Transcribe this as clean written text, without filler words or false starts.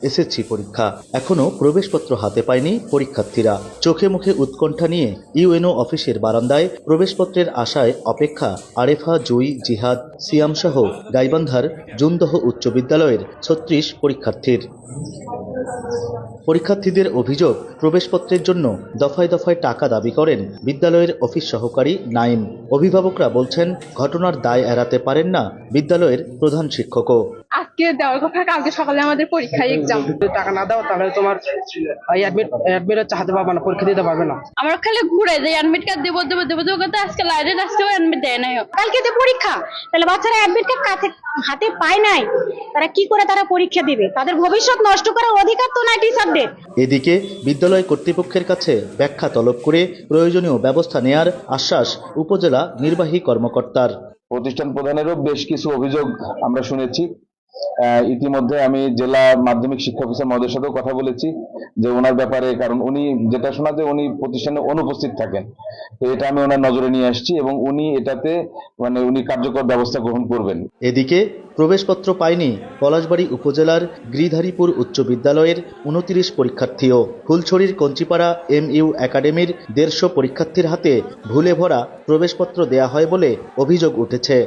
SSC পরীক্ষা এখনো প্রবেশপত্র হাতে পায়নি পরীক্ষার্থীরা। চোখে মুখে উৎকণ্ঠা নিয়ে ইউএনও অফিসের বারান্দায় প্রবেশপত্রের আশায় অপেক্ষা আরেফা, জুই, জিহাদ, সিয়াম সহ গাইবান্ধার জুনদহ উচ্চ বিদ্যালয়ের ৩৬ পরীক্ষার্থীর। পরীক্ষার্থীদের অভিযোগ, প্রবেশপত্রের জন্য দফায় দফায় টাকা দাবি করেন বিদ্যালয়ের অফিস সহকারী নাইম। অভিভাবকরা বলছেন, ঘটনার দায় এড়াতে পারেন না বিদ্যালয়ের প্রধান শিক্ষকও। আজকে দেওয়ার কথা, কালকে সকালে আমাদের পরীক্ষায় এক্সাম। টাকা না দাও তাহলে তোমার অ্যাডমিট চাহাতে পারবে না, পরীক্ষা দিতে পারবে না। আমরা খালি ঘুরে যাই, অ্যাডমিট কার্ড দেবো করতে আজকে লাইনে আসতেও অ্যাডমিট দেয় নাই। কালকে তো পরীক্ষা, তাহলে বাচ্চারা অ্যাডমিট কার্ড হাতে পায় নাই, তারা কি করে তারা পরীক্ষা দিবে? তাদের ভবিষ্যৎ নষ্ট করার অধিকার তো নাই টিচারদের। এদিকে বিদ্যালয় কর্তৃপক্ষের কাছে ব্যাখ্যা তলব করে প্রয়োজনীয় ব্যবস্থা নেয়ার আশ্বাস উপজেলা নির্বাহী কর্মকর্তার। প্রতিষ্ঠান প্রধানেরও বেশ কিছু অভিযোগ আমরা শুনেছি। ইতিমধ্যে আমি জেলা মাধ্যমিক শিক্ষা অফিসার মহোদয়ের সাথেও কথা বলেছি যে ওনার ব্যাপারে, কারণ উনি যেটা শোনা যে উনি প্রতিষ্ঠানে অনুপস্থিত থাকেন, তো এটা আমি ওনার নজরে নিয়ে আসছি এবং উনি এটাতে উনি কার্যকর ব্যবস্থা গ্রহণ করবেন। এদিকে প্রবেশপত্র পায়নি পলাশবাড়ী উপজেলার গৃধারীপুর উচ্চ বিদ্যালয়ের ২৯ পরীক্ষার্থীও। ফুলছড়ির কঞ্চিপাড়া MU একাডেমির ১৫০ পরীক্ষার্থীর হাতে ভুলে ভরা প্রবেশপত্র দেয়া হয় বলে অভিযোগ উঠেছে।